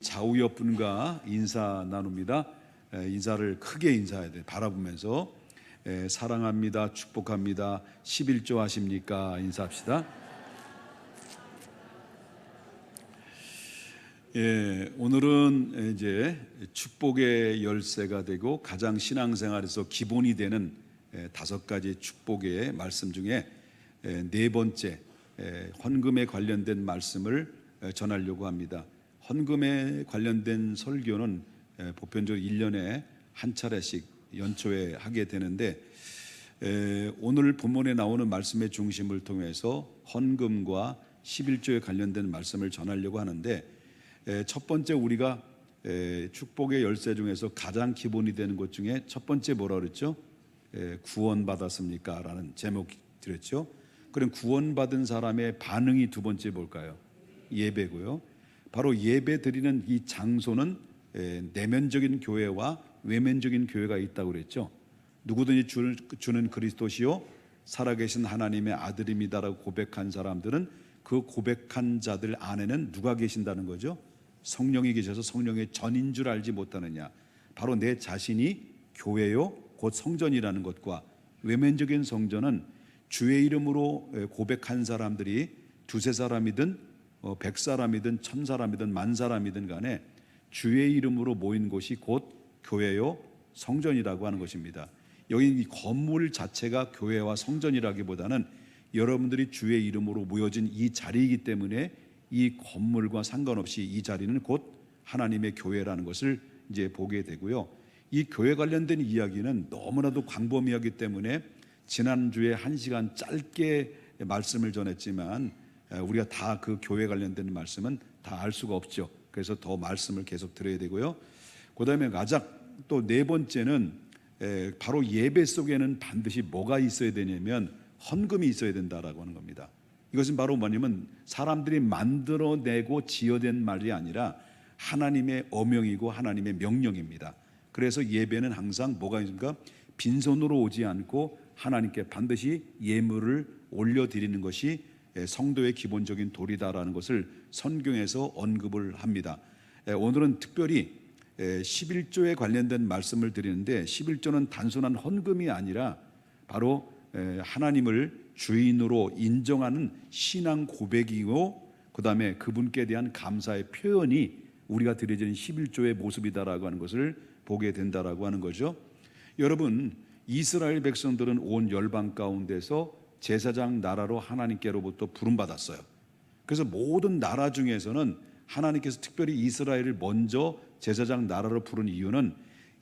좌우 옆분과 인사 나눕니다. 인사를 크게 인사해야 돼. 바라보면서 사랑합니다, 축복합니다, 11조 하십니까? 인사합시다. 오늘은 이제 축복의 열쇠가 되고 가장 신앙생활에서 기본이 되는 5가지 축복의 말씀 중에 네 번째 헌금에 관련된 말씀을 전하려고 합니다. 헌금에 관련된 설교는 보편적으로 1년에 한 차례씩 연초에 하게 되는데 오늘 본문에 나오는 말씀의 중심을 통해서 헌금과 11조에 관련된 말씀을 전하려고 하는데 첫 번째 우리가 축복의 열쇠 중에서 가장 기본이 되는 것 중에 첫 번째 뭐라 그랬죠? 구원받았습니까? 라는 제목 드렸죠. 그럼 구원받은 사람의 반응이 두 번째 뭘까요? 예배고요. 바로 예배 드리는 이 장소는 내면적인 교회와 외면적인 교회가 있다고 그랬죠. 누구든지 주는 그리스도시요 살아계신 하나님의 아들입니다라고 고백한 사람들은 그 고백한 자들 안에는 누가 계신다는 거죠? 성령이 계셔서 성령의 전인 줄 알지 못하느냐. 바로 내 자신이 교회요 곧 성전이라는 것과 외면적인 성전은 주의 이름으로 고백한 사람들이 두세 사람이든 100사람이든 1000사람이든 10,000사람이든 간에 주의 이름으로 모인 곳이 곧 교회요 성전이라고 하는 것입니다. 여기 이 건물 자체가 교회와 성전이라기보다는 여러분들이 주의 이름으로 모여진 이 자리이기 때문에 이 건물과 상관없이 이 자리는 곧 하나님의 교회라는 것을 이제 보게 되고요. 이 교회 관련된 이야기는 너무나도 광범위하기 때문에 지난주에 1시간 짧게 말씀을 전했지만 우리가 다 그 교회 관련된 말씀은 다 알 수가 없죠. 그래서 더 말씀을 계속 드려야 되고요. 그 다음에 가장 또 네 번째는 바로 예배 속에는 반드시 뭐가 있어야 되냐면 헌금이 있어야 된다라고 하는 겁니다. 이것은 바로 뭐냐면 사람들이 만들어내고 지어낸 말이 아니라 하나님의 어명이고 하나님의 명령입니다. 그래서 예배는 항상 뭐가 있습니까? 빈손으로 오지 않고 하나님께 반드시 예물을 올려드리는 것이 성도의 기본적인 도리다라는 것을 성경에서 언급을 합니다. 오늘은 특별히 11조에 관련된 말씀을 드리는데 11조는 단순한 헌금이 아니라 바로 하나님을 주인으로 인정하는 신앙 고백이고 그 다음에 그분께 대한 감사의 표현이 우리가 드려지는 11조의 모습이다라고 하는 것을 보게 된다라고 하는 거죠. 여러분, 이스라엘 백성들은 온 열방 가운데서 제사장 나라로 하나님께로부터 부름받았어요. 그래서 모든 나라 중에서는 하나님께서 특별히 이스라엘을 먼저 제사장 나라로 부른 이유는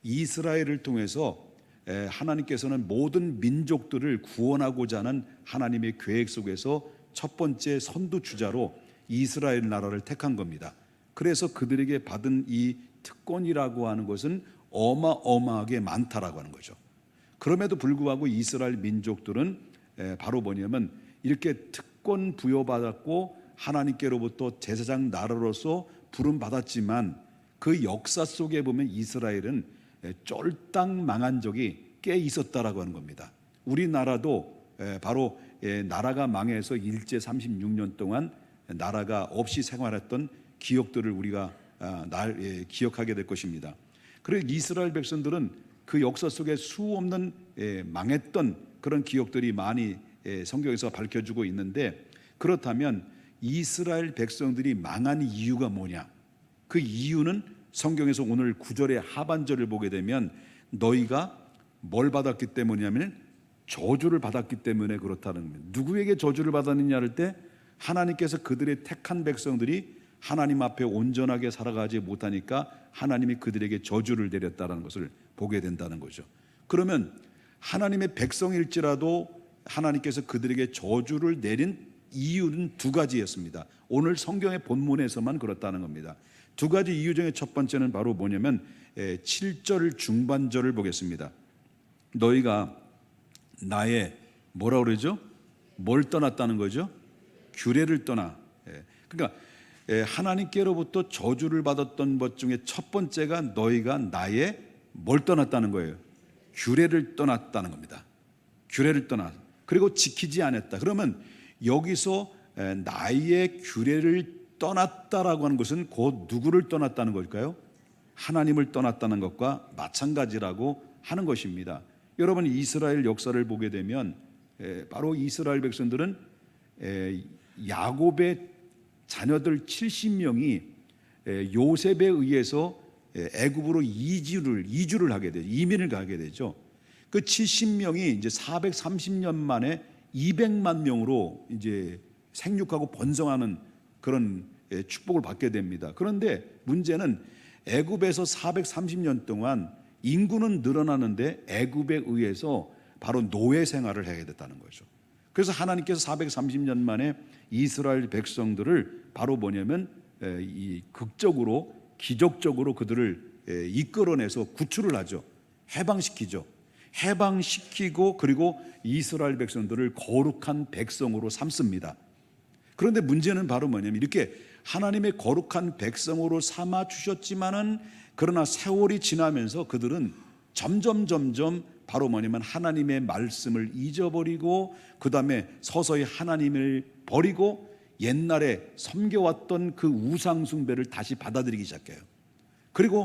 이스라엘을 통해서 하나님께서는 모든 민족들을 구원하고자 하는 하나님의 계획 속에서 첫 번째 선두주자로 이스라엘 나라를 택한 겁니다. 그래서 그들에게 받은 이 특권이라고 하는 것은 어마어마하게 많다라고 하는 거죠. 그럼에도 불구하고 이스라엘 민족들은 바로 뭐냐면 이렇게 특권 부여받았고 하나님께로부터 제사장 나라로서 부름받았지만 그 역사 속에 보면 이스라엘은 쫄딱 망한 적이 꽤 있었다라고 하는 겁니다. 우리나라도 바로 나라가 망해서 일제 36년 동안 나라가 없이 생활했던 기억들을 우리가 기억하게 될 것입니다. 그래서 이스라엘 백성들은 그 역사 속에 수없는 망했던 그런 기억들이 많이 성경에서 밝혀주고 있는데 그렇다면 이스라엘 백성들이 망한 이유가 뭐냐? 그 이유는 성경에서 오늘 9절의 하반절을 보게 되면 너희가 뭘 받았기 때문이냐면 저주를 받았기 때문에 그렇다는 겁니다. 누구에게 저주를 받았느냐 할 때 하나님께서 그들의 택한 백성들이 하나님 앞에 온전하게 살아가지 못하니까 하나님이 그들에게 저주를 내렸다는 것을 보게 된다는 거죠. 그러면 하나님의 백성일지라도 하나님께서 그들에게 저주를 내린 이유는 두 가지였습니다. 오늘 성경의 본문에서만 그렇다는 겁니다. 두 가지 이유 중에 첫 번째는 바로 뭐냐면 7절 중반절을 보겠습니다. 너희가 나의 뭐라 그러죠? 뭘 떠났다는 거죠? 규례를 떠나. 그러니까 하나님께로부터 저주를 받았던 것 중에 첫 번째가 너희가 나의 뭘 떠났다는 거예요? 규례를 떠났다는 겁니다. 규례를 그리고 지키지 않았다. 그러면 여기서 나의 규례를 떠났다라고 하는 것은 곧 누구를 떠났다는 걸까요? 하나님을 떠났다는 것과 마찬가지라고 하는 것입니다. 여러분, 이스라엘 역사를 보게 되면 바로 이스라엘 백성들은 야곱의 자녀들 70명이 요셉에 의해서 애굽으로 이주를 하게 되죠. 이민을 가게 되죠. 그 70명이 이제 430년 만에 200만 명으로 이제 생육하고 번성하는 그런 축복을 받게 됩니다. 그런데 문제는 애굽에서 430년 동안 인구는 늘어나는데 애굽에 의해서 바로 노예 생활을 해야 됐다는 거죠. 그래서 하나님께서 430년 만에 이스라엘 백성들을 바로 뭐냐면 이 극적으로 기적적으로 그들을 이끌어내서 구출을 하죠. 해방시키고 그리고 이스라엘 백성들을 거룩한 백성으로 삼습니다. 그런데 문제는 바로 뭐냐면 이렇게 하나님의 거룩한 백성으로 삼아 주셨지만은 그러나 세월이 지나면서 그들은 점점 바로 뭐냐면 하나님의 말씀을 잊어버리고 그 다음에 서서히 하나님을 버리고 옛날에 섬겨왔던 그 우상 숭배를 다시 받아들이기 시작해요. 그리고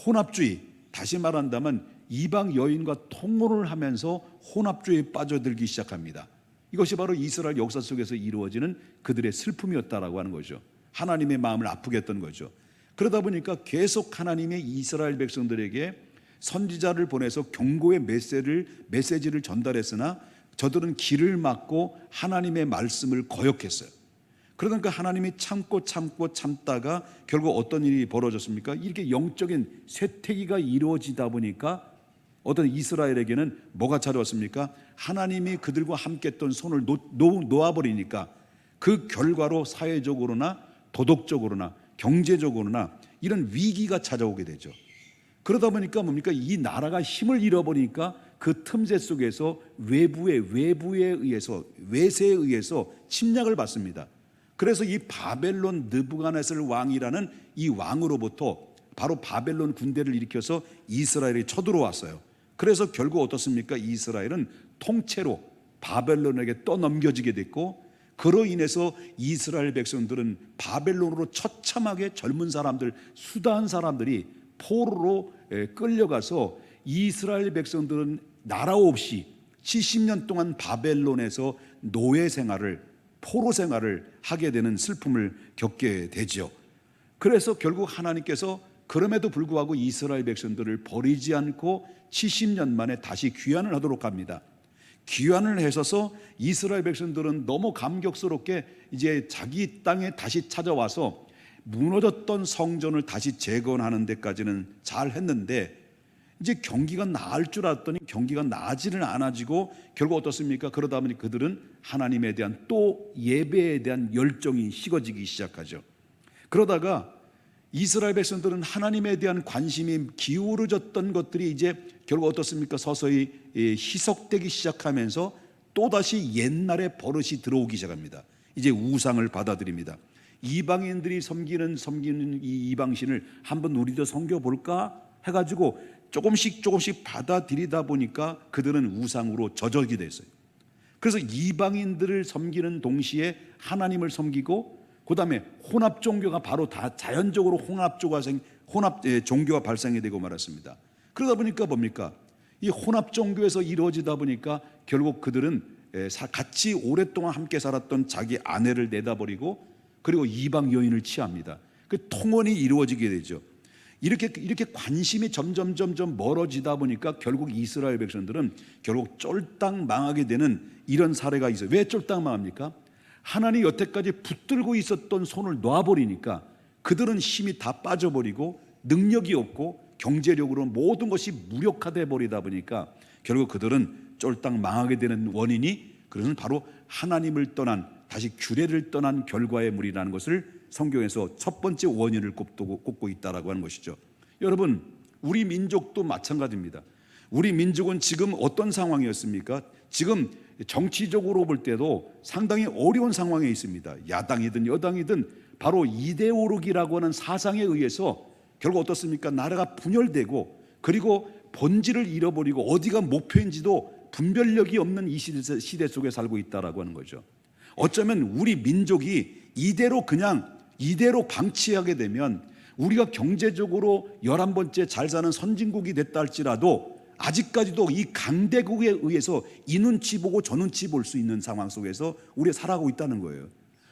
혼합주의, 다시 말한다면 이방 여인과 통혼을 하면서 혼합주의에 빠져들기 시작합니다. 이것이 바로 이스라엘 역사 속에서 이루어지는 그들의 슬픔이었다라고 하는 거죠. 하나님의 마음을 아프게 했던 거죠. 그러다 보니까 계속 하나님의 이스라엘 백성들에게 선지자를 보내서 경고의 메시지를 전달했으나 저들은 귀를 막고 하나님의 말씀을 거역했어요. 그러니까 하나님이 참다가 결국 어떤 일이 벌어졌습니까? 이렇게 영적인 쇠퇴기가 이루어지다 보니까 어떤 이스라엘에게는 뭐가 찾아왔습니까? 하나님이 그들과 함께 했던 손을 놓아버리니까 그 결과로 사회적으로나 도덕적으로나 경제적으로나 이런 위기가 찾아오게 되죠. 그러다 보니까 뭡니까? 이 나라가 힘을 잃어버리니까 그 틈새 속에서 외세에 의해서 침략을 받습니다. 그래서 이 바벨론 느부갓네살 왕이라는 이 왕으로부터 바로 바벨론 군대를 일으켜서 이스라엘이 쳐들어왔어요. 그래서 결국 어떻습니까? 이스라엘은 통째로 바벨론에게 떠넘겨지게 됐고, 그로 인해서 이스라엘 백성들은 바벨론으로 처참하게 젊은 사람들, 수다한 사람들이 포로로 끌려가서 이스라엘 백성들은 나라 없이 70년 동안 바벨론에서 노예 생활을, 포로 생활을 하게 되는 슬픔을 겪게 되죠. 그래서 결국 하나님께서 그럼에도 불구하고 이스라엘 백성들을 버리지 않고 70년 만에 다시 귀환을 하도록 합니다. 귀환을 해서서 이스라엘 백성들은 너무 감격스럽게 이제 자기 땅에 다시 찾아와서 무너졌던 성전을 다시 재건하는 데까지는 잘 했는데, 이제 경기가 나을 줄 알았더니 경기가 나아지는 않아지고 결국 어떻습니까? 그러다 보니 그들은 하나님에 대한 또 예배에 대한 열정이 식어지기 시작하죠. 그러다가 이스라엘 백성들은 하나님에 대한 관심이 기울어졌던 것들이 이제 결국 어떻습니까? 서서히 희석되기 시작하면서 또다시 옛날의 버릇이 들어오기 시작합니다. 이제 우상을 받아들입니다. 이방인들이 섬기는 이 이방신을 한번 우리도 섬겨볼까 해가지고 조금씩 받아들이다 보니까 그들은 우상으로 젖어게 됐어요. 그래서 이방인들을 섬기는 동시에 하나님을 섬기고, 그 다음에 혼합 종교가 바로 다 자연적으로 혼합 종교가 발생이 되고 말았습니다. 그러다 보니까 뭡니까? 이 혼합 종교에서 이루어지다 보니까 결국 그들은 같이 오랫동안 함께 살았던 자기 아내를 내다버리고 그리고 이방 여인을 취합니다. 그 통혼이 이루어지게 되죠. 이렇게 관심이 점점 멀어지다 보니까 결국 이스라엘 백성들은 결국 쫄딱 망하게 되는 이런 사례가 있어요. 왜 쫄딱 망합니까? 하나님이 여태까지 붙들고 있었던 손을 놔버리니까 그들은 힘이 다 빠져버리고 능력이 없고 경제력으로 모든 것이 무력화돼 버리다 보니까 결국 그들은 쫄딱 망하게 되는 원인이, 그것은 바로 하나님을 떠난, 다시 규례를 떠난 결과의 물이라는 것을 성경에서 첫 번째 원인을 꼽고 있다라고 하는 것이죠. 여러분, 우리 민족도 마찬가지입니다. 우리 민족은 지금 어떤 상황이었습니까? 지금 정치적으로 볼 때도 상당히 어려운 상황에 있습니다. 야당이든 여당이든 바로 이데올로기라고 하는 사상에 의해서 결국 어떻습니까? 나라가 분열되고 그리고 본질을 잃어버리고 어디가 목표인지도 분별력이 없는 이 시대 속에 살고 있다라고 하는 거죠. 어쩌면 우리 민족이 이대로 그냥 이대로 방치하게 되면 우리가 경제적으로 11번째 잘 사는 선진국이 됐다 할지라도 아직까지도 이 강대국에 의해서 이 눈치 보고 저 눈치 볼 수 있는 상황 속에서 우리가 살아가고 있다는 거예요.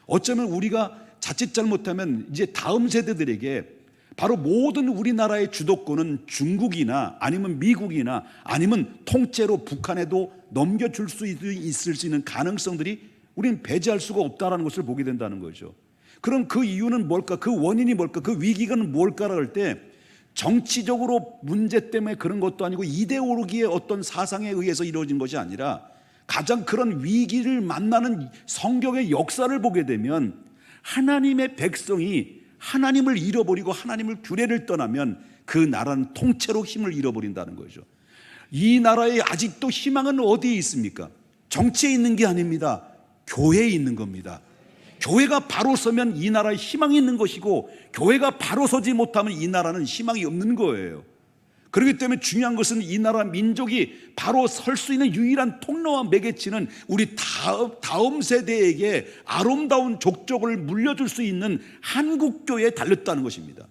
어쩌면 우리가 자칫 잘못하면 이제 다음 세대들에게 바로 모든 우리나라의 주도권은 중국이나 아니면 미국이나 아니면 통째로 북한에도 넘겨줄 수 있을 수 있는 가능성들이 우리는 배제할 수가 없다는 것을 보게 된다는 거죠. 그럼 그 이유는 뭘까? 그 원인이 뭘까? 그 위기는 뭘까라고 할 때 정치적으로 문제 때문에 그런 것도 아니고 이데올로기의 어떤 사상에 의해서 이루어진 것이 아니라 가장 그런 위기를 만나는 성경의 역사를 보게 되면 하나님의 백성이 하나님을 잃어버리고 하나님을 규례를 떠나면 그 나라는 통째로 힘을 잃어버린다는 거죠. 이 나라에 아직도 희망은 어디에 있습니까? 정치에 있는 게 아닙니다. 교회에 있는 겁니다. 교회가 바로 서면 이 나라에 희망이 있는 것이고 교회가 바로 서지 못하면 이 나라는 희망이 없는 거예요. 그렇기 때문에 중요한 것은 이 나라 민족이 바로 설 수 있는 유일한 통로와 매개치는 우리 다음 세대에게 아름다운 족적을 물려줄 수 있는 한국교회에 달렸다는 것입니다.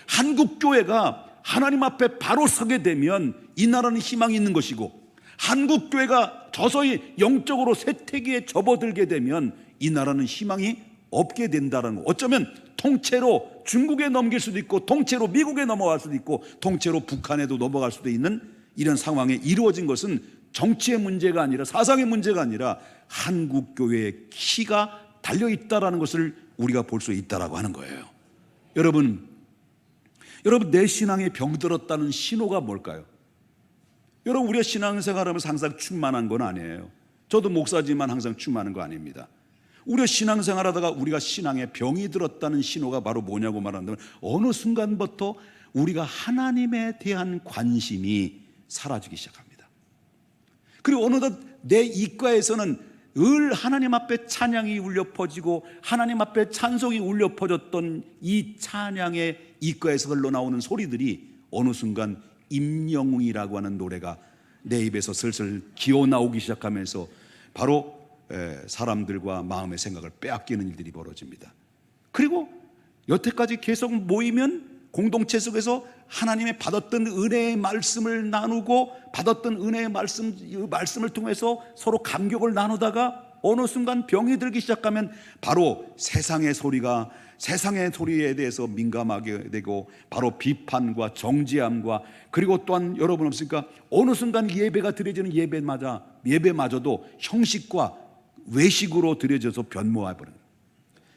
한국교회가 하나님 앞에 바로 서게 되면 이 나라는 희망이 있는 것이고 한국교회가 서서히 영적으로 쇠퇴기에 접어들게 되면 이 나라는 희망이 없게 된다는 거. 어쩌면 통째로 중국에 넘길 수도 있고 통째로 미국에 넘어갈 수도 있고 통째로 북한에도 넘어갈 수도 있는 이런 상황에 이루어진 것은 정치의 문제가 아니라 사상의 문제가 아니라 한국교회의 키가 달려있다는 것을 우리가 볼 수 있다라고 하는 거예요. 여러분 내 신앙에 병들었다는 신호가 뭘까요? 여러분 우리가 신앙생활하면서 항상 충만한 건 아니에요. 저도 목사지만 항상 충만한 거 아닙니다. 우리가 신앙생활하다가 우리가 신앙에 병이 들었다는 신호가 바로 뭐냐고 말한다면 어느 순간부터 우리가 하나님에 대한 관심이 사라지기 시작합니다. 그리고 어느덧 내 입가에서는 늘 하나님 앞에 찬양이 울려 퍼지고 하나님 앞에 찬송이 울려 퍼졌던 이 찬양의 입가에서 흘러나오는 소리들이 어느 순간 임영웅이라고 하는 노래가 내 입에서 슬슬 기어 나오기 시작하면서 바로 사람들과 마음의 생각을 빼앗기는 일들이 벌어집니다. 그리고 여태까지 계속 모이면 공동체 속에서 하나님의 받았던 은혜의 말씀을 나누고 받았던 은혜의 말씀을 통해서 서로 감격을 나누다가 어느 순간 병이 들기 시작하면 바로 세상의 소리에 대해서 민감하게 되고 바로 비판과 정죄함과 그리고 또한 여러분 없습니까? 어느 순간 예배가 드려지는 예배마저도 형식과 외식으로 드려져서 변모해버려요.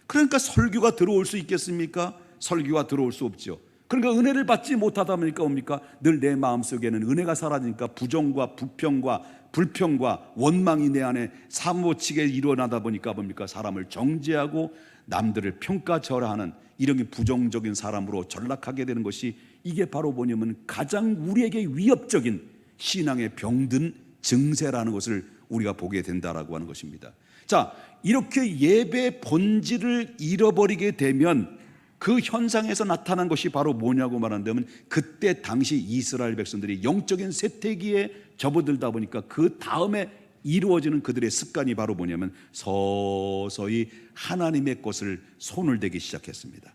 그러니까 설교가 들어올 수 있겠습니까? 설교가 들어올 수 없죠. 그러니까 은혜를 받지 못하다 보니까 뭡니까? 늘 내 마음속에는 은혜가 사라지니까 부정과 부평과 불평과 원망이 내 안에 사무치게 일어나다 보니까 뭡니까? 사람을 정죄하고 남들을 평가절하하는 이런 부정적인 사람으로 전락하게 되는 것이 이게 바로 뭐냐면 가장 우리에게 위협적인 신앙의 병든 증세라는 것을 우리가 보게 된다라고 하는 것입니다. 자, 이렇게 예배 본질을 잃어버리게 되면 그 현상에서 나타난 것이 바로 뭐냐고 말한다면 그때 당시 이스라엘 백성들이 영적인 쇠퇴기에 접어들다 보니까 그 다음에 이루어지는 그들의 습관이 바로 뭐냐면 서서히 하나님의 것을 손을 대기 시작했습니다.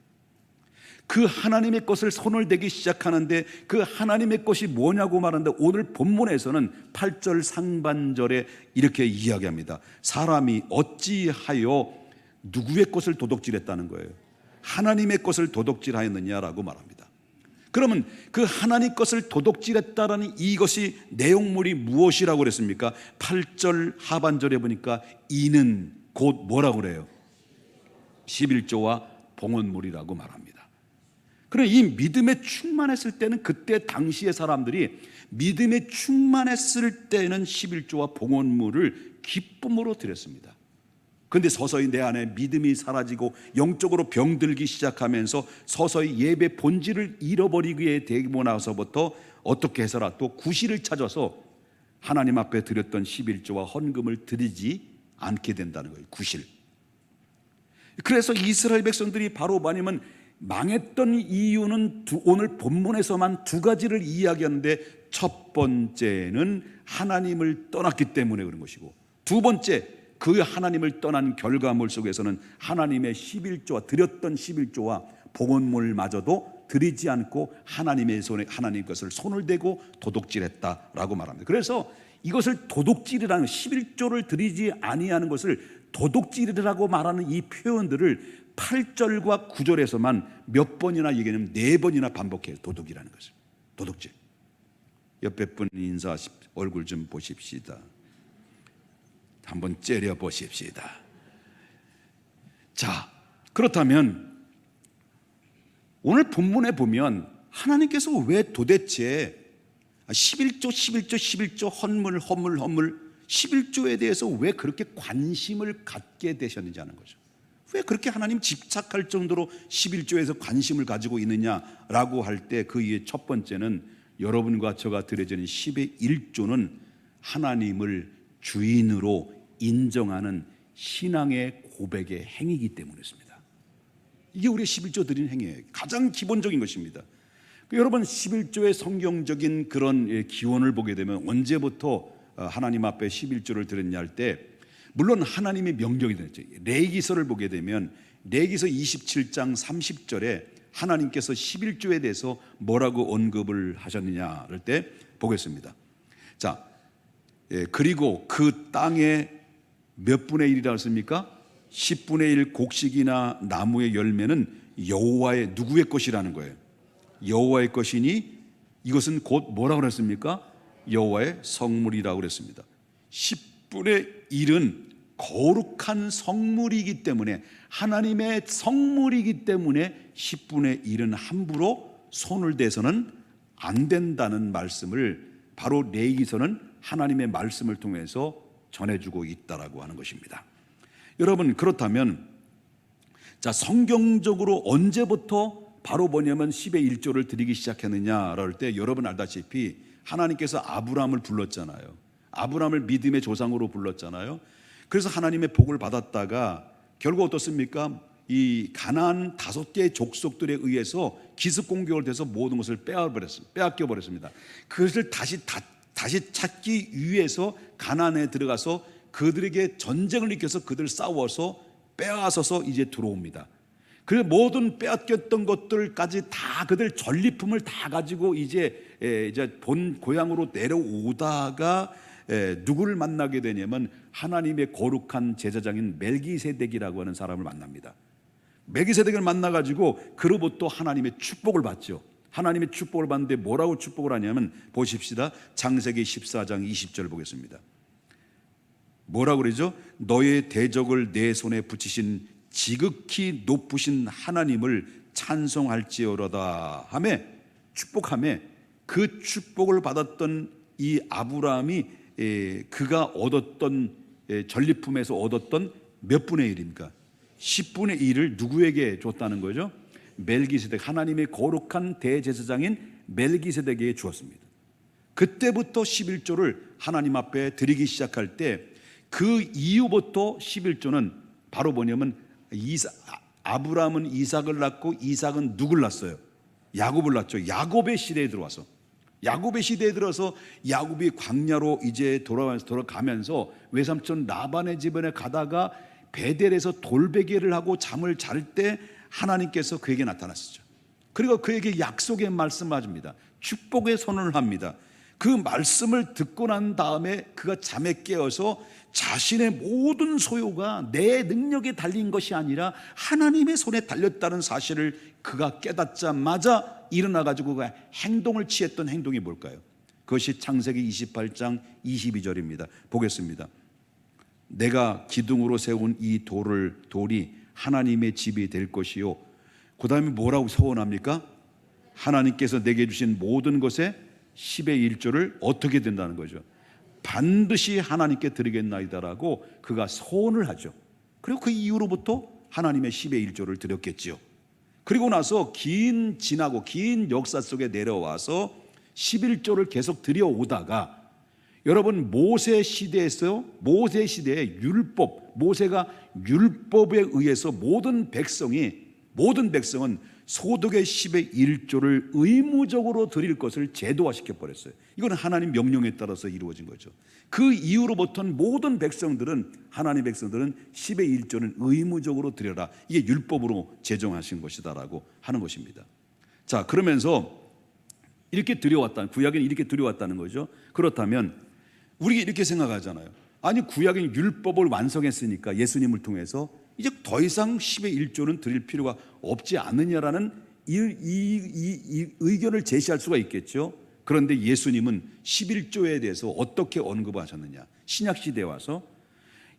그 하나님의 것을 손을 대기 시작하는데 그 하나님의 것이 뭐냐고 말하는데 오늘 본문에서는 8절 상반절에 이렇게 이야기합니다. 사람이 어찌하여 누구의 것을 도둑질했다는 거예요? 하나님의 것을 도둑질하였느냐라고 말합니다. 그러면 그 하나님 것을 도둑질했다라는 이것이 내용물이 무엇이라고 그랬습니까? 8절 하반절에 보니까 이는 곧 뭐라고 그래요? 11조와 봉헌물이라고 말합니다. 그럼 이 믿음에 충만했을 때는 그때 당시의 사람들이 믿음에 충만했을 때는 11조와 봉헌물을 기쁨으로 드렸습니다. 그런데 서서히 내 안에 믿음이 사라지고 영적으로 병들기 시작하면서 서서히 예배 본질을 잃어버리게 되고 나서부터 어떻게 해서라 또 구실을 찾아서 하나님 앞에 드렸던 11조와 헌금을 드리지 않게 된다는 거예요. 구실. 그래서 이스라엘 백성들이 바로 뭐냐면 망했던 이유는 오늘 본문에서만 두 가지를 이야기하는데 첫 번째는 하나님을 떠났기 때문에 그런 것이고 두 번째 그 하나님을 떠난 결과물 속에서는 하나님의 11조와 드렸던 11조와 봉헌물마저도 드리지 않고 하나님의 손에 하나님 것을 손을 대고 도둑질했다라고 말합니다. 그래서 이것을 도둑질이라는 11조를 드리지 아니하는 것을 도둑질이라고 말하는 이 표현들을 8절과 9절에서만 몇 번이나 얘기하면 4번이나 반복해요. 도둑이라는 것을. 도둑질. 옆에 분 인사 얼굴 좀 보십시다. 한번 째려 보십시다. 자, 그렇다면 오늘 본문에 보면 하나님께서 왜 도대체 11조 헌물 11조에 대해서 왜 그렇게 관심을 갖게 되셨는지 하는 거죠. 왜 그렇게 하나님 집착할 정도로 11조에서 관심을 가지고 있느냐라고 할 때 그 이유의 첫 번째는 여러분과 저가 드려지는 10의 1조는 하나님을 주인으로 인정하는 신앙의 고백의 행위이기 때문이었습니다. 이게 우리 11조 드리는 행위예요. 가장 기본적인 것입니다. 여러분 11조의 성경적인 그런 기원을 보게 되면 언제부터 하나님 앞에 11조를 드렸냐 할 때 물론 하나님의 명령이 되죠. 레위기서를 보게 되면 레위기서 27장 30절에 하나님께서 11조에 대해서 뭐라고 언급을 하셨느냐 할 때 보겠습니다. 자, 그리고 그 땅에 몇 분의 1이라고 했습니까? 10분의 1 곡식이나 나무의 열매는 여호와의 누구의 것이라는 거예요. 여호와의 것이니 이것은 곧 뭐라고 그랬습니까? 여호와의 성물이라고 그랬습니다. 10분의 1은 거룩한 성물이기 때문에 하나님의 성물이기 때문에 10분의 1은 함부로 손을 대서는 안 된다는 말씀을 바로 레위기서는 하나님의 말씀을 통해서 전해주고 있다라고 하는 것입니다. 여러분 그렇다면 자 성경적으로 언제부터 바로 뭐냐면 10의 1조를 드리기 시작했느냐 할 때 여러분 알다시피 하나님께서 아브라함을 불렀잖아요. 아브라함을 믿음의 조상으로 불렀잖아요. 그래서 하나님의 복을 받았다가 결국 어떻습니까? 이 가나안 5개의 족속들에 의해서 기습 공격을 해서 모든 것을 빼앗겨 버렸습니다. 그것을 다시 찾기 위해서 가나안에 들어가서 그들에게 전쟁을 일으켜서 그들 싸워서 빼앗아서 이제 들어옵니다. 그 모든 빼앗겼던 것들까지 다 그들 전리품을 다 가지고 이제 본 고향으로 내려오다가 누구를 만나게 되냐면 하나님의 거룩한 제사장인 멜기세덱이라고 하는 사람을 만납니다. 멜기세덱을 만나가지고 그로부터 하나님의 축복을 받죠. 하나님의 축복을 받는데 뭐라고 축복을 하냐면 보십시다. 창세기 14장 20절 보겠습니다. 뭐라고 그러죠? 너의 대적을 내 손에 붙이신 지극히 높으신 하나님을 찬송할지어로다 하매 축복하매 그 축복을 받았던 이 아브라함이 그가 얻었던 전리품에서 얻었던 몇 분의 1입니까? 10분의 1을 누구에게 줬다는 거죠? 멜기세덱 하나님의 거룩한 대제사장인 멜기세덱에게 주었습니다. 그때부터 11조를 하나님 앞에 드리기 시작할 때 그 이후부터 11조는 바로 뭐냐면 아브라함은 이삭을 낳고 이삭은 누굴 낳았어요? 야곱을 낳죠. 야곱의 시대에 들어와서 야곱의 시대에 들어서 야곱이 광야로 이제 돌아가면서 외삼촌 라반의 집에 가다가 베델에서 돌베개를 하고 잠을 잘 때 하나님께서 그에게 나타났었죠. 그리고 그에게 약속의 말씀을 하십니다. 축복의 선언을 합니다. 그 말씀을 듣고 난 다음에 그가 잠에 깨어서 자신의 모든 소요가 내 능력에 달린 것이 아니라 하나님의 손에 달렸다는 사실을 그가 깨닫자마자 일어나가지고 그 행동을 취했던 행동이 뭘까요? 그것이 창세기 28장 22절입니다. 보겠습니다. 내가 기둥으로 세운 이 돌이 하나님의 집이 될 것이요. 그 다음에 뭐라고 서원합니까? 하나님께서 내게 주신 모든 것에 10의 1조를 어떻게 된다는 거죠? 반드시 하나님께 드리겠나이다라고 그가 소원을 하죠. 그리고 그 이후로부터 하나님의 10의 1조를 드렸겠지요. 그리고 나서 긴 역사 속에 내려와서 11조를 계속 드려오다가 여러분 모세 시대에 율법, 모세가 율법에 의해서 모든 백성은 소득의 10의 1조를 의무적으로 드릴 것을 제도화시켜 버렸어요. 이건 하나님 명령에 따라서 이루어진 거죠. 그 이후로부터는 모든 백성들은, 하나님 백성들은 10의 1조는 의무적으로 드려라, 이게 율법으로 제정하신 것이다라고 하는 것입니다. 자, 그러면서 이렇게 드려왔다, 구약에는 이렇게 드려왔다는 거죠. 그렇다면 우리가 이렇게 생각하잖아요. 아니, 구약은 율법을 완성했으니까 예수님을 통해서 이제 더 이상 10의 1조는 드릴 필요가 없지 않느냐라는 이 의견을 제시할 수가 있겠죠. 그런데 예수님은 11조에 대해서 어떻게 언급하셨느냐. 신약시대에 와서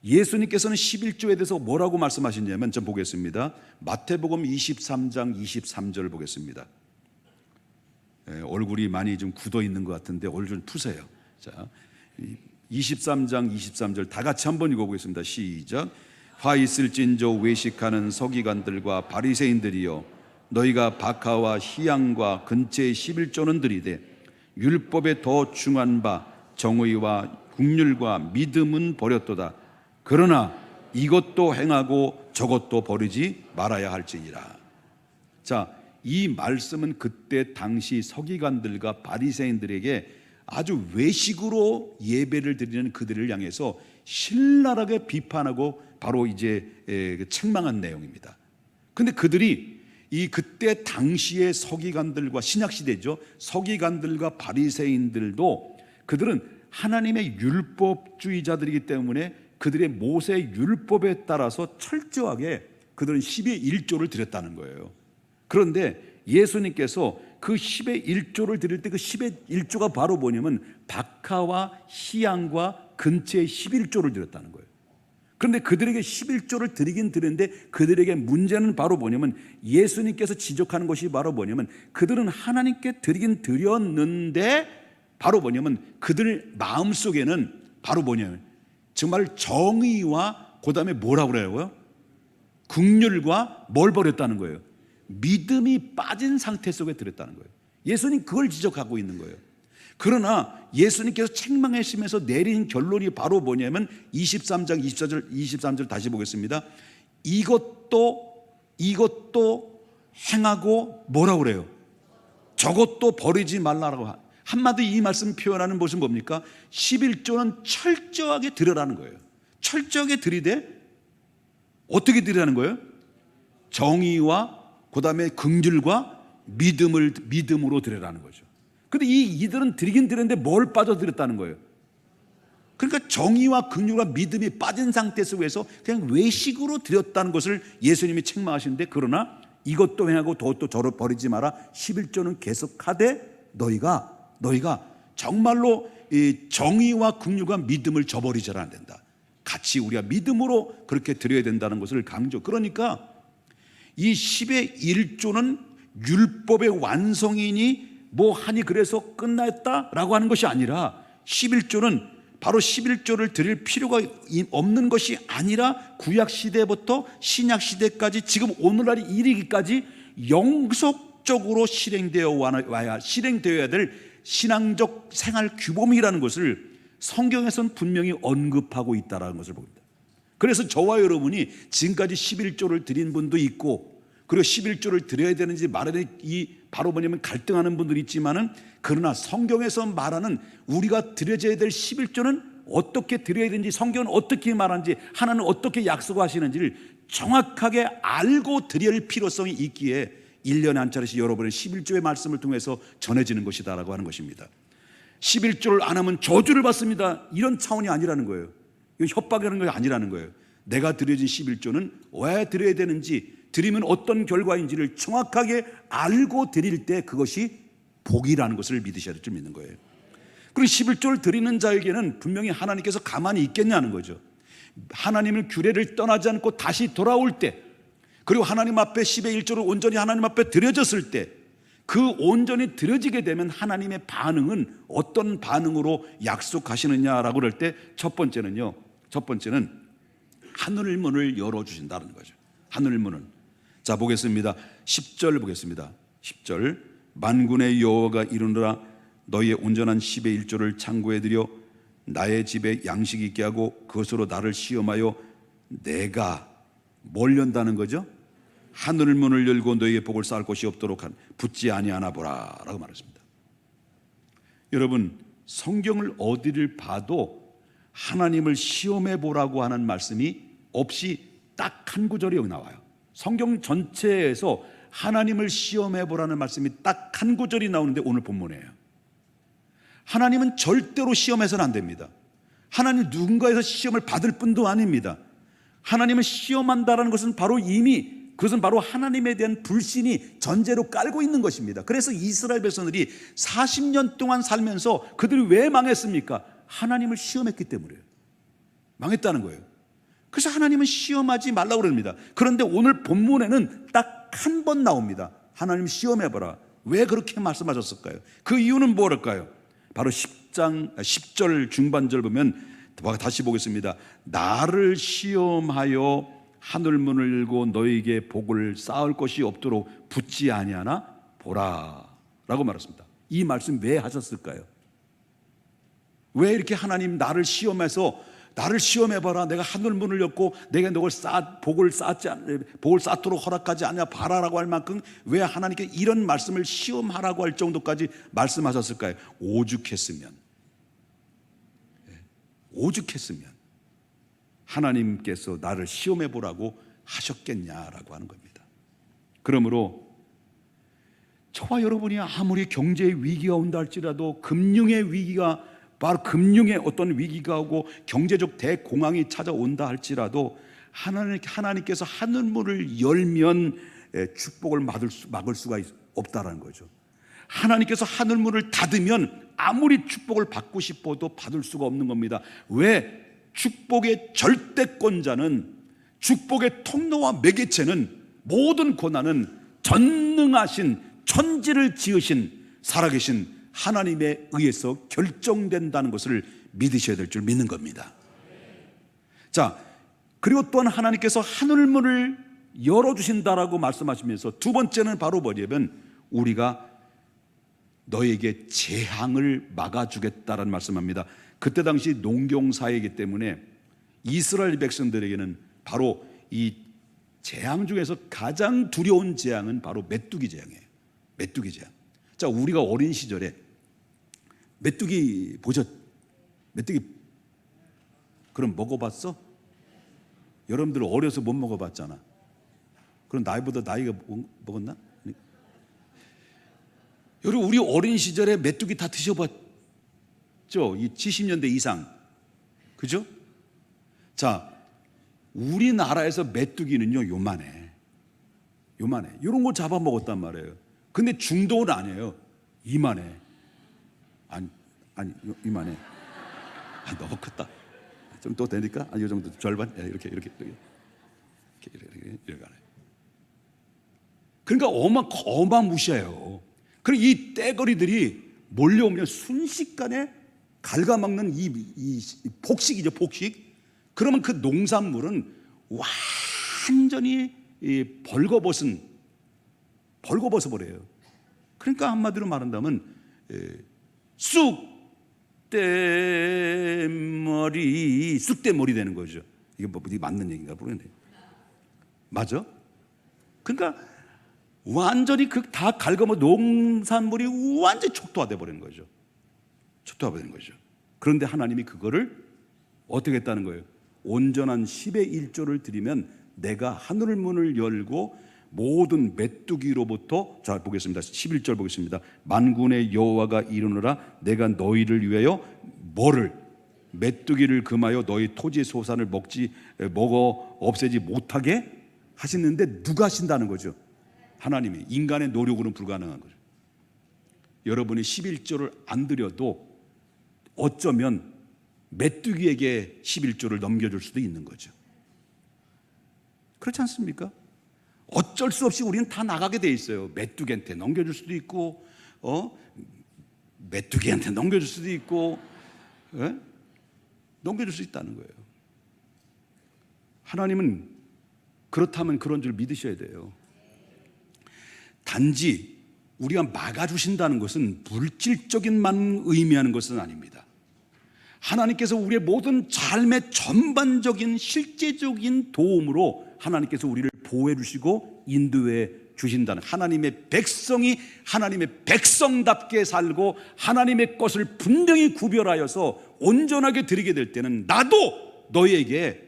예수님께서는 11조에 대해서 뭐라고 말씀하셨냐면, 좀 보겠습니다. 마태복음 23장 23절을 보겠습니다. 얼굴이 많이 좀 굳어 있는 것 같은데 얼굴 좀 푸세요. 자, 23장 23절 다 같이 한번 읽어보겠습니다. 시작. 화 있을진저 외식하는 서기관들과 바리새인들이여, 너희가 박하와 희양과 근처의 11조는 드리되 율법에 더 중한 바 정의와 긍휼과 믿음은 버렸도다. 그러나 이것도 행하고 저것도 버리지 말아야 할지니라. 자, 이 말씀은 그때 당시 서기관들과 바리새인들에게 아주 외식으로 예배를 드리는 그들을 향해서 신랄하게 비판하고 바로 이제 책망한 내용입니다. 근데 그들이 이 그때 당시의 서기관들과, 신약 시대죠, 서기관들과 바리새인들도 그들은 하나님의 율법주의자들이기 때문에 그들의 모세 율법에 따라서 철저하게 그들은 10의 1조를 드렸다는 거예요. 그런데 예수님께서 그 10의 1조를 드릴 때 그 10의 1조가 바로 뭐냐면 박하와 희양과 근처의 11조를 드렸다는 거예요. 그런데 그들에게 11조를 드리긴 드렸는데 그들에게 문제는 바로 뭐냐면, 예수님께서 지적하는 것이 바로 뭐냐면, 그들은 하나님께 드리긴 드렸는데 바로 뭐냐면 그들 마음속에는 바로 뭐냐면 정말 정의와 그다음에 뭐라고 그래요? 긍휼과 뭘 버렸다는 거예요? 믿음이 빠진 상태 속에 들었다는 거예요. 예수님 그걸 지적하고 있는 거예요. 그러나 예수님께서 책망하시면서 내린 결론이 바로 뭐냐면 23장 23절 다시 보겠습니다. 이것도 행하고 뭐라고 그래요? 저것도 버리지 말라라고. 한마디 이 말씀 표현하는 것은 뭡니까? 11조는 철저하게 드리라는 거예요. 철저하게 드리되 어떻게 드리라는 거예요? 정의와 그다음에 긍휼과 믿음으로 드리라는 거죠. 근데 이들은 드리긴 드렸는데 뭘 빠져드렸다는 거예요? 그러니까 정의와 긍휼과 믿음이 빠진 상태 속에서 그냥 외식으로 드렸다는 것을 예수님이 책망하시는데, 그러나 이것도 행하고 저것도 저를 버리지 마라. 11조는 계속하되 너희가 정말로 이 정의와 긍휼과 믿음을 저버리져라 안 된다. 같이 우리가 믿음으로 그렇게 드려야 된다는 것을 강조. 그러니까 이 10의 1조는 율법의 완성이니 뭐 하니 그래서 끝났다라고 하는 것이 아니라, 11조는 바로 11조를 드릴 필요가 없는 것이 아니라 구약 시대부터 신약 시대까지 지금 오늘날이 이르기까지 영속적으로 실행되어야 될 신앙적 생활 규범이라는 것을 성경에서는 분명히 언급하고 있다는 것을 봅니다. 그래서 저와 여러분이 지금까지 11조를 드린 분도 있고, 그리고 11조를 드려야 되는지 말아야 되는지 바로 뭐냐면 갈등하는 분들이 있지만은, 그러나 성경에서 말하는 우리가 드려져야 될 11조는 어떻게 드려야 되는지, 성경은 어떻게 말하는지, 하나님은 어떻게 약속하시는지를 정확하게 알고 드릴 필요성이 있기에 1년에 한 차례씩 여러분의 11조의 말씀을 통해서 전해지는 것이다라고 하는 것입니다. 11조를 안 하면 저주를 받습니다, 이런 차원이 아니라는 거예요. 이건 협박하는 것이 아니라는 거예요. 내가 드려진 11조는 왜 드려야 되는지, 드리면 어떤 결과인지를 정확하게 알고 드릴 때 그것이 복이라는 것을 믿으셔야 될 줄 믿는 거예요. 그리고 11조를 드리는 자에게는 분명히 하나님께서 가만히 있겠냐는 거죠. 하나님을 규례를 떠나지 않고 다시 돌아올 때, 그리고 하나님 앞에 10의 1조를 온전히 하나님 앞에 드려졌을 때, 그 온전히 드려지게 되면 하나님의 반응은 어떤 반응으로 약속하시느냐라고 할 때, 첫 번째는 하늘 문을 열어주신다는 거죠. 하늘 문을. 자, 보겠습니다. 10절 보겠습니다. 10절. 만군의 여호와가 이르노라, 너희의 온전한 10의 1조를 창고에 들여 나의 집에 양식이 있게 하고 그것으로 나를 시험하여 내가 뭘 연다는 거죠? 하늘 문을 열고 너희의 복을 쌓을 곳이 없도록 붙지 아니하나 보라 라고 말했습니다. 여러분, 성경을 어디를 봐도 하나님을 시험해 보라고 하는 말씀이 없이 딱 한 구절이 여기 나와요. 성경 전체에서 하나님을 시험해 보라는 말씀이 딱 한 구절이 나오는데 오늘 본문이에요. 하나님은 절대로 시험해서는 안 됩니다. 하나님 누군가에서 시험을 받을 뿐도 아닙니다. 하나님을 시험한다는 것은 바로 그것은 바로 하나님에 대한 불신이 전제로 깔고 있는 것입니다. 그래서 이스라엘 백성들이 40년 동안 살면서 그들이 왜 망했습니까? 하나님을 시험했기 때문이에요. 망했다는 거예요. 그래서 하나님은 시험하지 말라고 그럽니다. 그런데 오늘 본문에는 딱 한 번 나옵니다. 하나님 시험해봐라. 왜 그렇게 말씀하셨을까요? 그 이유는 뭐랄까요? 바로 10절 중반절 보면 다시 보겠습니다. 나를 시험하여 하늘문을 열고 너에게 복을 쌓을 것이 없도록 붙지 아니하나 보라 라고 말했습니다. 이 말씀 왜 하셨을까요? 왜 이렇게 하나님 나를 시험해봐라. 내가 하늘문을 열고 내가 너를 복을 쌓도록 허락하지 않냐 봐라라고 할 만큼 왜 하나님께 이런 말씀을 시험하라고 할 정도까지 말씀하셨을까요? 오죽했으면 하나님께서 나를 시험해보라고 하셨겠냐라고 하는 겁니다. 그러므로 저와 여러분이 아무리 경제의 위기가 온다 할지라도 금융의 위기가 바로 금융의 어떤 위기가 오고 경제적 대공황이 찾아온다 할지라도 하나님께서 하늘문을 열면 축복을 막을 수가 없다라는 거죠. 하나님께서 하늘문을 닫으면 아무리 축복을 받고 싶어도 받을 수가 없는 겁니다. 왜? 축복의 절대권자는, 축복의 통로와 매개체는, 모든 고난은 전능하신 천지를 지으신 살아계신 하나님에 의해서 결정된다는 것을 믿으셔야 될 줄 믿는 겁니다. 자, 그리고 또한 하나님께서 하늘문을 열어주신다라고 말씀하시면서 두 번째는 바로 뭐냐면 우리가 너에게 재앙을 막아주겠다라는 말씀합니다. 그때 당시 농경사회이기 때문에 이스라엘 백성들에게는 바로 이 재앙 중에서 가장 두려운 재앙은 바로 메뚜기 재앙이에요. 메뚜기 재앙. 자, 우리가 어린 시절에 메뚜기 메뚜기 그럼 먹어봤어? 여러분들 어려서 못 먹어봤잖아. 그럼 나이가 먹었나? 여러분, 우리 어린 시절에 메뚜기 다 드셔봤죠? 이 70년대 이상, 그죠? 자, 우리나라에서 메뚜기는요 요만해. 이런 거 잡아먹었단 말이에요. 근데 중동은 아니에요. 이만해. 아니 이만해. 너무 컸다. 좀 더 되니까 이 정도 절반 이렇게 가네. 그러니까 어마무시해요. 그리고 이 떼거리들이 몰려오면 순식간에 갉아먹는 이 폭식이죠, 폭식. 그러면 그 농산물은 완전히 벌거벗어 버려요. 그러니까 한마디로 말한다면 쑥대머리 되는 거죠. 이게 맞는 얘기인가 모르겠는데 맞아? 그러니까 완전히 다 갉아먹은 농산물이 완전히 촉토화돼 버리는 거죠. 그런데 하나님이 그거를 어떻게 했다는 거예요? 온전한 10의 1조를 드리면 내가 하늘 문을 열고 모든 메뚜기로부터, 자 보겠습니다. 11절 보겠습니다. 만군의 여호와가 이르노라 내가 너희를 위하여 뭐를? 메뚜기를 금하여 너희 토지의 소산을 먹어 없애지 못하게 하시는데 누가 하신다는 거죠? 하나님이. 인간의 노력으로는 불가능한 거죠. 여러분이 11조를 안 드려도 어쩌면 메뚜기에게 11조를 넘겨줄 수도 있는 거죠. 그렇지 않습니까? 어쩔 수 없이 우리는 다 나가게 돼 있어요. 메뚜기한테 넘겨줄 수도 있고, 메뚜기한테 넘겨줄 수도 있고, 넘겨줄 수 있다는 거예요. 하나님은 그렇다면 그런 줄 믿으셔야 돼요. 단지 우리가 막아주신다는 것은 물질적인만 의미하는 것은 아닙니다. 하나님께서 우리의 모든 삶의 전반적인 실제적인 도움으로 하나님께서 우리를 보호해 주시고 인도해 주신다는, 하나님의 백성이 하나님의 백성답게 살고 하나님의 것을 분명히 구별하여서 온전하게 드리게 될 때는 나도 너희에게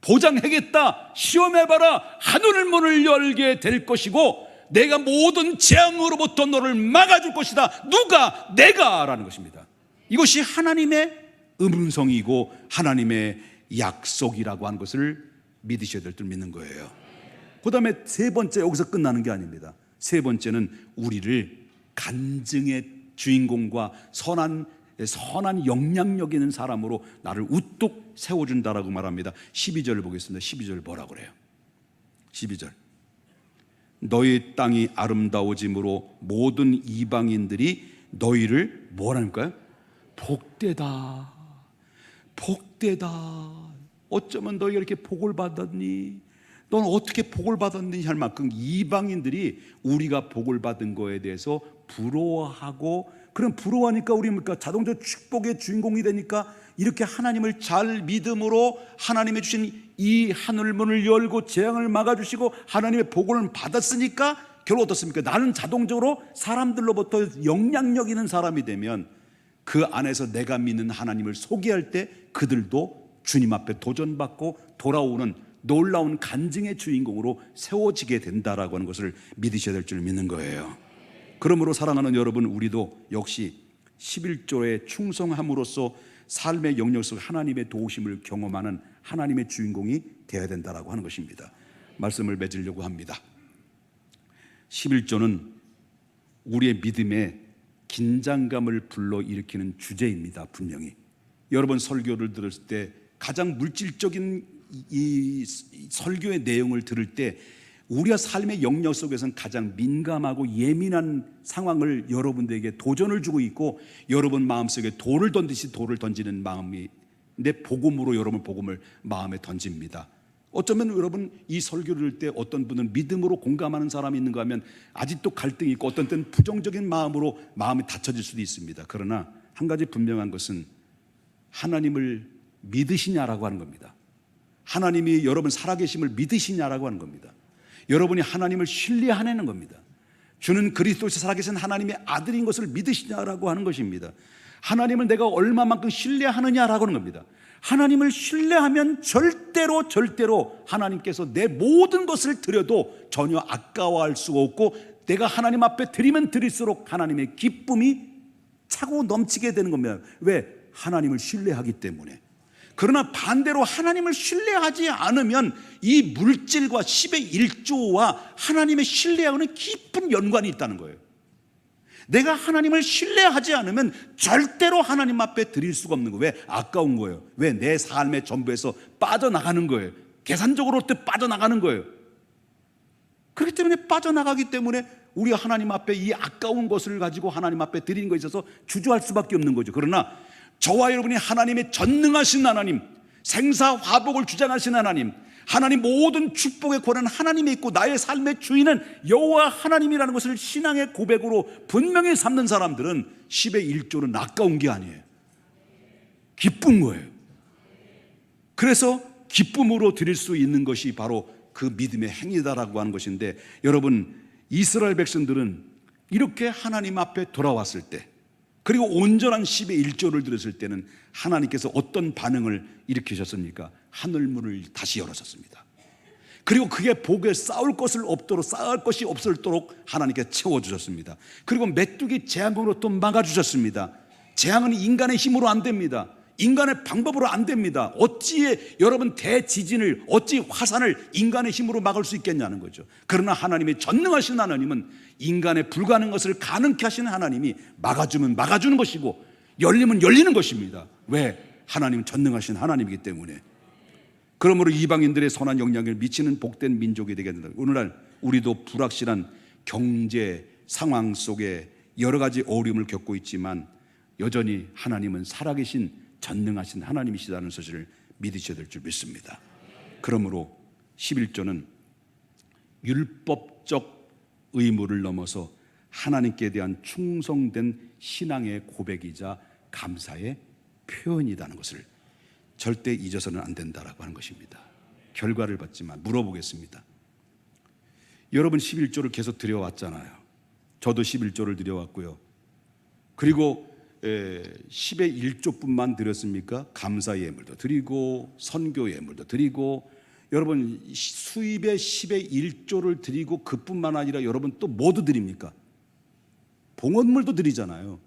보장하겠다, 시험해봐라, 하늘 문을 열게 될 것이고 내가 모든 재앙으로부터 너를 막아줄 것이다. 누가? 내가 라는 것입니다. 이것이 하나님의 음성이고 하나님의 약속이라고 하는 것을 믿으셔야 될 줄 믿는 거예요. 그 다음에 세 번째, 여기서 끝나는 게 아닙니다. 세 번째는 우리를 간증의 주인공과 선한 영향력 있는 사람으로 나를 우뚝 세워준다라고 말합니다. 12절을 보겠습니다. 12절 뭐라고 그래요? 12절, 너희 땅이 아름다워짐으로 모든 이방인들이 너희를 뭐라니까요? 복되다, 복되다. 어쩌면 너희가 이렇게 복을 받았니? 넌 어떻게 복을 받았니? 할 만큼 이방인들이 우리가 복을 받은 거에 대해서 부러워하고, 그럼 부러워하니까 우리 자동적으로 축복의 주인공이 되니까 이렇게 하나님을 잘 믿음으로 하나님의 주신 이 하늘문을 열고 재앙을 막아주시고 하나님의 복을 받았으니까 결국 어떻습니까? 나는 자동적으로 사람들로부터 영향력 있는 사람이 되면 그 안에서 내가 믿는 하나님을 소개할 때 그들도 주님 앞에 도전받고 돌아오는 놀라운 간증의 주인공으로 세워지게 된다라고 하는 것을 믿으셔야 될 줄 믿는 거예요. 그러므로 사랑하는 여러분, 우리도 역시 11조에 충성함으로써 삶의 영역 속 하나님의 도우심을 경험하는 하나님의 주인공이 되어야 된다라고 하는 것입니다. 말씀을 맺으려고 합니다. 11조는 우리의 믿음에 긴장감을 불러일으키는 주제입니다. 분명히 여러분 설교를 들었을 때 가장 물질적인 이 설교의 내용을 들을 때 우리가 삶의 영역 속에서는 가장 민감하고 예민한 상황을 여러분들에게 도전을 주고 있고, 여러분 마음속에 돌을 던지듯이 돌을 던지는 마음이 내 복음으로 여러분 복음을 마음에 던집니다. 어쩌면 여러분 이 설교를 들을 때 어떤 분은 믿음으로 공감하는 사람이 있는가 하면 아직도 갈등이 있고, 어떤 때는 부정적인 마음으로 마음이 닫혀질 수도 있습니다. 그러나 한 가지 분명한 것은 하나님을 믿으시냐라고 하는 겁니다. 하나님이 여러분 살아계심을 믿으시냐라고 하는 겁니다. 여러분이 하나님을 신뢰하는 겁니다. 주는 그리스도에서 살아계신 하나님의 아들인 것을 믿으시냐라고 하는 것입니다. 하나님을 내가 얼마만큼 신뢰하느냐라고 하는 겁니다. 하나님을 신뢰하면 절대로 하나님께서 내 모든 것을 드려도 전혀 아까워할 수가 없고, 내가 하나님 앞에 드리면 드릴수록 하나님의 기쁨이 차고 넘치게 되는 겁니다. 왜? 하나님을 신뢰하기 때문에. 그러나 반대로 하나님을 신뢰하지 않으면 이 물질과 10의 1조와 하나님의 신뢰하고는 깊은 연관이 있다는 거예요. 내가 하나님을 신뢰하지 않으면 절대로 하나님 앞에 드릴 수가 없는 거예요. 왜? 아까운 거예요. 왜? 내 삶의 전부에서 빠져나가는 거예요. 계산적으로 빠져나가는 거예요. 그렇기 때문에 빠져나가기 때문에 우리가 하나님 앞에 이 아까운 것을 가지고 하나님 앞에 드리는 것에 있어서 주저할 수밖에 없는 거죠. 그러나 저와 여러분이 하나님의 전능하신 하나님, 생사화복을 주장하신 하나님, 하나님 모든 축복의 권한 하나님이 있고 나의 삶의 주인은 여호와 하나님이라는 것을 신앙의 고백으로 분명히 삼는 사람들은 10의 1조는 아까운 게 아니에요. 기쁜 거예요. 그래서 기쁨으로 드릴 수 있는 것이 바로 그 믿음의 행위다라고 하는 것인데, 여러분 이스라엘 백성들은 이렇게 하나님 앞에 돌아왔을 때, 그리고 온전한 10의 1조를 들었을 때는 하나님께서 어떤 반응을 일으키셨습니까? 하늘문을 다시 열어줬습니다. 그리고 그게 복에 쌓을 것을 없도록, 쌓을 것이 없을도록 하나님께서 채워주셨습니다. 그리고 메뚜기 재앙으로 또 막아주셨습니다. 재앙은 인간의 힘으로 안 됩니다. 인간의 방법으로 안 됩니다. 어찌 여러분 대지진을, 어찌 화산을 인간의 힘으로 막을 수 있겠냐는 거죠. 그러나 하나님의 전능하신 하나님은 인간의 불가능한 것을 가능케 하시는 하나님이 막아주면 막아주는 것이고 열리면 열리는 것입니다. 왜? 하나님은 전능하신 하나님이기 때문에. 그러므로 이방인들의 선한 영향을 미치는 복된 민족이 되게 된다. 오늘날 우리도 불확실한 경제 상황 속에 여러 가지 어려움을 겪고 있지만 여전히 하나님은 살아계신 전능하신 하나님이시다는 사실을 믿으셔야 될 줄 믿습니다. 그러므로 11조는 율법적 의무를 넘어서 하나님께 대한 충성된 신앙의 고백이자 감사의 표현이라는 것을 절대 잊어서는 안 된다라고 하는 것입니다. 결과를 받지만 물어보겠습니다. 여러분 11조를 계속 드려왔잖아요. 저도 11조를 드려왔고요. 그리고 10의 1조뿐만 드렸습니까? 감사 예물도 드리고 선교 예물도 드리고, 여러분 수입의 10의 1조를 드리고 그뿐만 아니라 여러분 또 뭐도 드립니까? 봉헌물도 드리잖아요.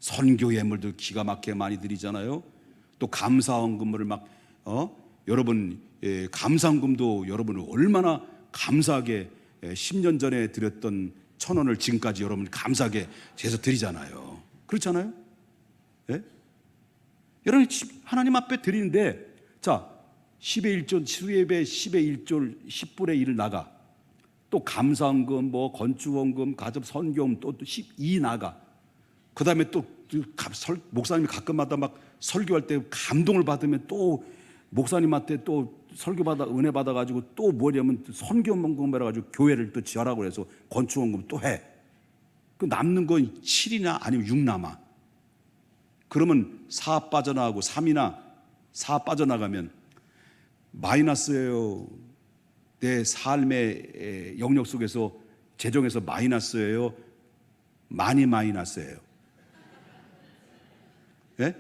선교 예물도 기가 막히게 많이 드리잖아요. 또 감사헌금을 여러분 감사헌금도 여러분을 얼마나 감사하게 10년 전에 드렸던 1,000원을 지금까지 여러분 감사하게 해서 드리잖아요. 그렇잖아요? 예? 여러분 하나님 앞에 드리는데, 자 10의 1조 수예배 10의 1조 10분의 1을 나가, 또 감사헌금 뭐 건축헌금 가족 선교금 또 12 나가, 그 다음에 또 목사님이 가끔마다 막 설교할 때 감동을 받으면 또 목사님한테 또 설교받아 은혜 받아가지고 또 뭐냐면 선교헌금 해가지고 교회를 또 지어라고 해서 건축헌금 또 해. 그 남는 건 7이나 아니면 6 남아. 그러면 4 빠져나가고 3이나 4 빠져나가면 마이너스예요. 내 삶의 영역 속에서 재정에서 마이너스예요. 많이 마이너스예요. 예?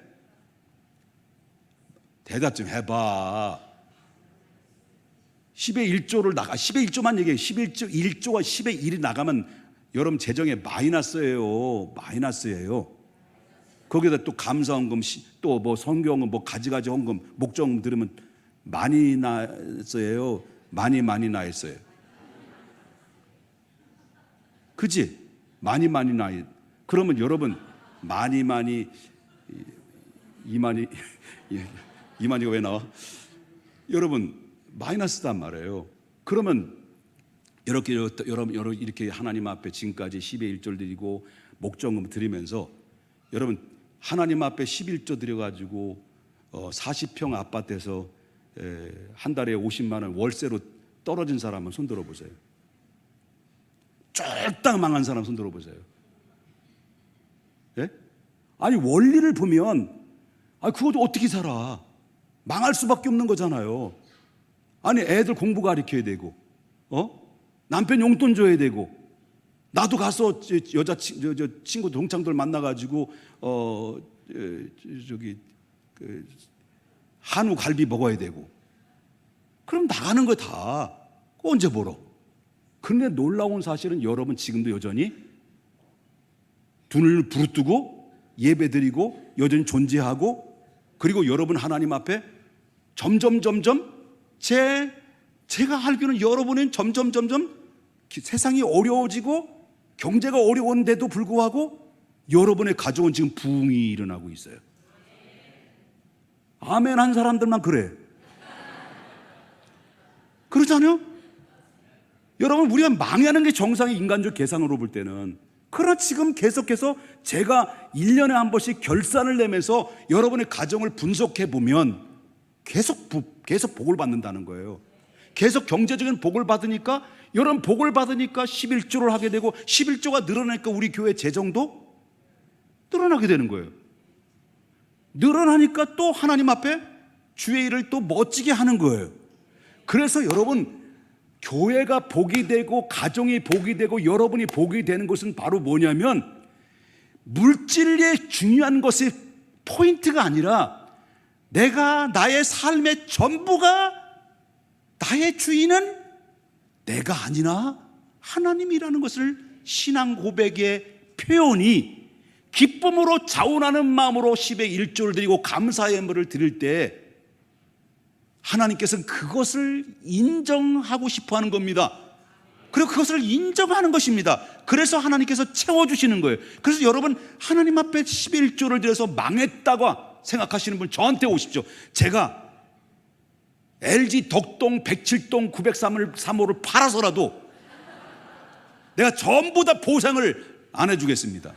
대답 좀 해봐. 10의 1조를 나가, 10의 1조만 얘기해. 1조가 10의 1이 나가면 여러분 재정에 마이너스예요. 마이너스예요. 거기다 또 감사헌금, 또 뭐 선교헌금, 뭐 가지가지 헌금, 목적헌금 들으면 많이 나였어요. 많이 나 있어요. 그지? 많이 나. 그러면 여러분 많이 이만희가 왜 나와? 여러분 마이너스단 말이에요. 그러면 여러분 이렇게 하나님 앞에 지금까지 10의 1조를 드리고 목적금 드리면서 여러분 하나님 앞에 11조 드려가지고 40평 아파트에서 한 달에 50만 원 월세로 떨어진 사람은 손 들어보세요. 쫄딱 망한 사람 손 들어보세요. 예? 아니 원리를 보면 그것도 어떻게 살아? 망할 수밖에 없는 거잖아요. 아니 애들 공부 가르쳐야 되고, 남편 용돈 줘야 되고, 나도 가서 여자 친구 동창들 만나가지고 한우 갈비 먹어야 되고, 그럼 나가는 거 다 언제 벌어? 그런데 놀라운 사실은 여러분 지금도 여전히 눈을 부릅뜨고 예배드리고 여전히 존재하고, 그리고 여러분 하나님 앞에 점점 제가 알기로는 여러분은 점점 세상이 어려워지고 경제가 어려운데도 불구하고 여러분의 가정은 지금 부흥이 일어나고 있어요. 아멘 한 사람들만 그래. 그렇잖아요? 여러분 우리가 망하는 게 정상의 인간적 계산으로 볼 때는. 그러나 지금 계속해서 제가 1년에 한 번씩 결산을 내면서 여러분의 가정을 분석해 보면 계속 복을 받는다는 거예요. 계속 경제적인 복을 받으니까, 여러분 복을 받으니까 11조를 하게 되고 11조가 늘어나니까 우리 교회 재정도 늘어나게 되는 거예요. 늘어나니까 또 하나님 앞에 주의 일을 또 멋지게 하는 거예요. 그래서 여러분 교회가 복이 되고 가정이 복이 되고 여러분이 복이 되는 것은 바로 뭐냐면, 물질의 중요한 것이 포인트가 아니라 내가 나의 삶의 전부가, 나의 주인은 내가 아니라 하나님이라는 것을 신앙 고백의 표현이, 기쁨으로 자원하는 마음으로 10의 1조를 드리고 감사 예물을 드릴 때 하나님께서는 그것을 인정하고 싶어 하는 겁니다. 그리고 그것을 인정하는 것입니다. 그래서 하나님께서 채워주시는 거예요. 그래서 여러분 하나님 앞에 11조를 드려서 망했다고 생각하시는 분 저한테 오십시오. 제가 LG 덕동 107동 903호를 팔아서라도 내가 전부 다 보상을 안 해주겠습니다.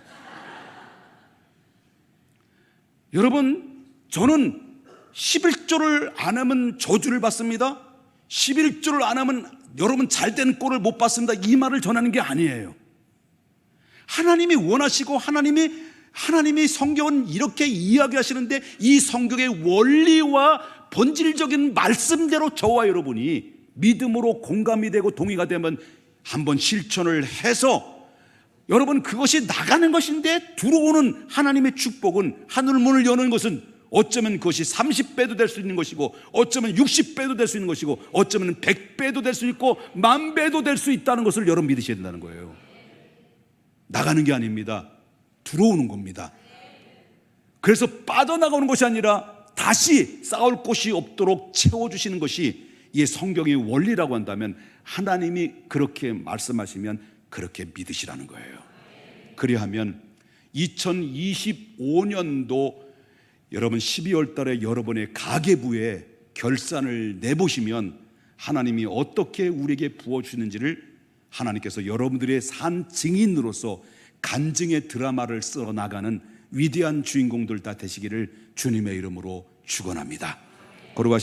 여러분 저는 11조를 안 하면 저주를 받습니다. 11조를 안 하면 여러분 잘된 꼴을 못 받습니다. 이 말을 전하는 게 아니에요. 하나님이 원하시고 하나님이 성경은 이렇게 이야기하시는데, 이 성경의 원리와 본질적인 말씀대로 저와 여러분이 믿음으로 공감이 되고 동의가 되면 한번 실천을 해서 여러분, 그것이 나가는 것인데 들어오는 하나님의 축복은, 하늘문을 여는 것은 어쩌면 그것이 30배도 될 수 있는 것이고, 어쩌면 60배도 될 수 있는 것이고, 어쩌면 100배도 될 수 있고 10,000배도 될 수 있다는 것을 여러분 믿으셔야 된다는 거예요. 나가는 게 아닙니다. 들어오는 겁니다. 그래서 빠져나가는 것이 아니라 다시 쌓을 곳이 없도록 채워주시는 것이 이 성경의 원리라고 한다면, 하나님이 그렇게 말씀하시면 그렇게 믿으시라는 거예요. 그리하면 2025년도 여러분 12월 달에 여러분의 가계부에 결산을 내보시면 하나님이 어떻게 우리에게 부어주시는지를 하나님께서 여러분들의 산 증인으로서 간증의 드라마를 써 나가는 위대한 주인공들 다 되시기를 주님의 이름으로 축원합니다.